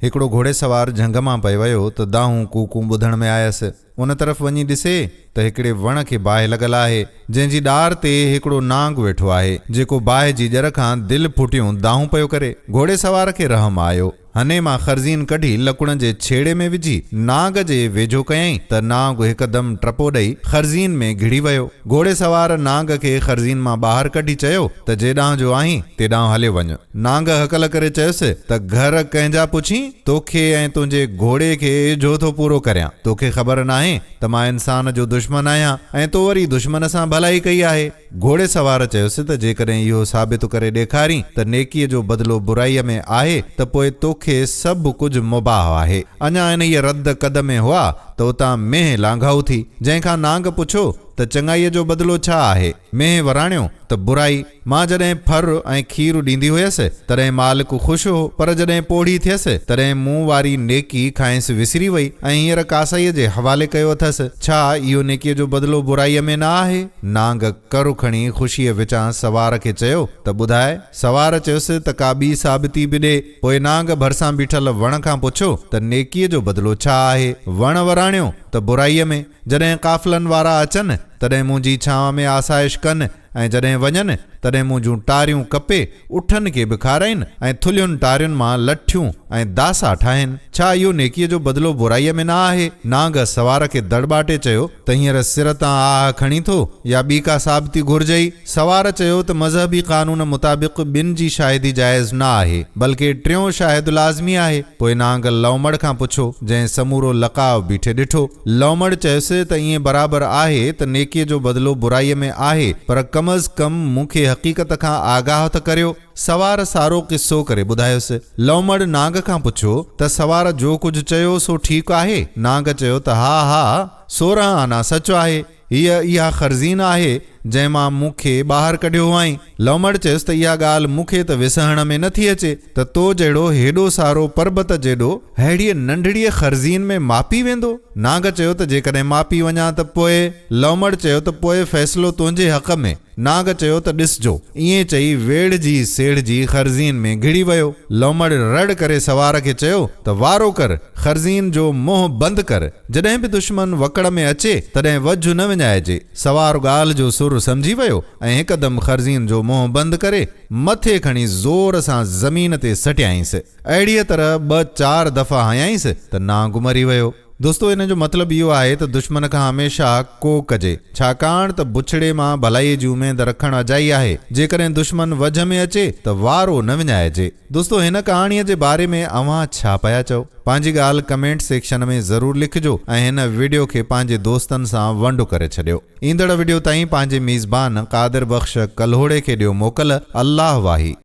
हिकिड़ो घोड़े सवार झंग मां पए वियो त दाहूं कूकू ॿुधण में आयसि। उन तरफ़ वञी ॾिसे त हिकिड़े वण खे बाहि लॻल आहे, जंहिंजी ॾार ते हिकिड़ो नांग वेठो आहे, जेको बाहि जी जड़ खां दिलि फुटियूं दाहूं पियो करे। घोड़े सवार खे रहम आयो। हने मां खरज़ीन कढी लकुण जे छेड़े में विझी नांग जे वेझो कयईं त नांग हिकदम टपो ॾेई खरज़ीन में घिड़ी वियो। घोड़े सवार नांग खे खरज़ीन मां ॿाहिरि कढी चयो त जेॾांहुं जो आहीं तेॾांहुं हलियो वञ। नांग हकल करे चयुसि त घर कंहिंजा पुछी, तोखे ऐं तुंहिंजे घोड़े खे जो थो पूरो करियां। तोखे ख़बर नाहे त मां इंसान जो दुश्मन आहियां ऐं तो वरी दुश्मन सां भलाई कई आहे। घोड़े सवार चयुसि त जेकॾहिं इहो साबित करे ॾेखारी त नेकीअ जो बदिलो बुराईअ में आहे त पोइ तोखे सभु कुझु मुबाह आहे। अञा इन रद कद में हुआ त उतां मेंह लांघाऊ थी, जंहिंखां नांग पुछो त चङाईअ जो बदिलो छा आहे। मेंह वराणियो त बुराई। मां जॾहिं फर ऐं खीर ॾींदी हुयसि तॾहिं मालिक ख़ुशि हो, पर जॾहिं पोढ़ी थियसि तॾहिं मूं वारी नेकी खाइसि विसरी वई ऐं हींअर कासाईअ जे हवाले कयो अथसि। छा इहो नेकीअ जो बदिलो बुराईअ में न आहे? नांग करू खणी ख़ुशीअ विचां सवार खे चयो त ॿुधाए। सवार चयुसि त का ॿी साबिती बि ॾे। पोइ नांग भरिसां बीठल वण खां पुछो त नेकीअ जो बदिलो छा आहे। वण वराणियो त बुराईअ में। जॾहिं काफ़िलनि वारा अचनि तॾहिं मुंहिंजी छांव में आसाइश कनि ऐं जॾहिं वञनि तॾहिं मुंहिंजूं टारियूं कपे उठनि खे बि खाराइनि ऐं थुलियुनि टारियुनि मां लठियूं ऐं दासा ठाहिनि। छा इहो नेकीअ जो बदिलो बुराईअ में न आहे? नांग सवार खे दड़बाटे चयो त हींअर सिर तां आह खणी थो या ॿी का साबिती घुरिजई। सवार चयो त मज़हबी कानून मुताबिक़ ॿिनि जी शाहिदी जाइज़ न आहे, बल्कि टियों शाहिद लाज़मी आहे। पोइ नांग लौमड़ खां पुछो, जंहिं समूरो लकाव बीठे ॾिठो। लौमड़ चयुसि त ईअं बराबरि आहे त नेकीअ जो बदिलो बुराईअ में आहे, पर कम अज़ कम मूंखे हक़ीक़त खां आगाह त करियो। सवार सारो किस्सो करे ॿुधायोसि। लौमड़ नांग खां पुछो त सवार जो कुझु चयो सो ठीकु आहे। नांग चयो त हा हा, 16 आना सच आहे। इहा खरज़ीन आहे जंहिं मां मूंखे ॿाहिरि कढियो हुआईं। लौमड़ चयुसि त इहा ॻाल्हि मूंखे त विसहण में नथी अचे त तो जहिड़ो हेॾो सारो पर्बत जेॾो अहिड़ीअ नंढड़ीअ खरज़ीन में मापी वेंदो। नांग चयो त जेकॾहिं मापी वञा त पोइ। लौमड़ चयो त पोइ फ़ैसिलो तुंहिंजे हक़ में। नांग चयो त ॾिसजो। ईअं चई वेढ़जी सेढ़जी खरज़ीन में घिड़ी वियो। लौमड़ रड़ करे सवार खे चयो त वारो कर, खरज़ीन जो मुंहुं बंदि कर। जॾहिं बि दुश्मन वकड़ में अचे तॾहिं वझु न विञाइजे। सवार ॻाल्हि जो सुर समझी वियो ऐं हिकदम खरज़ीन जो मुंहुं बंदि करे मथे खणी ज़ोर सां ज़मीन ते सटियाईंसि। अहिड़ीअ तरह 2-4 दफ़ा हयांईंसि त नांग मरी वियो। दोस्तो, इन जो मतिलबु इहो आहे त दुश्मन खां हमेशा को कजे, छाकाणि त बुछड़े मां भलाई जी उमेद रखणु अजाई आहे। जेकॾहिं दुश्मन वझ में अचे त वारो न विञाइजे। दोस्तो, हिन कहाणीअ जे बारे में अव्हां छा पिया चओ? पंहिंजी ॻाल्हि कमेंट सेक्शन में ज़रूरु लिखिजो ऐं हिन वीडियो खे पंहिंजे दोस्तनि सां वंडो करे छॾियो। ईंदड़ वीडियो ताईं पंहिंजे मीज़बान क़ादिर बख़्श कल्होड़े खे ॾियो मोकल। अल्लाह वाही।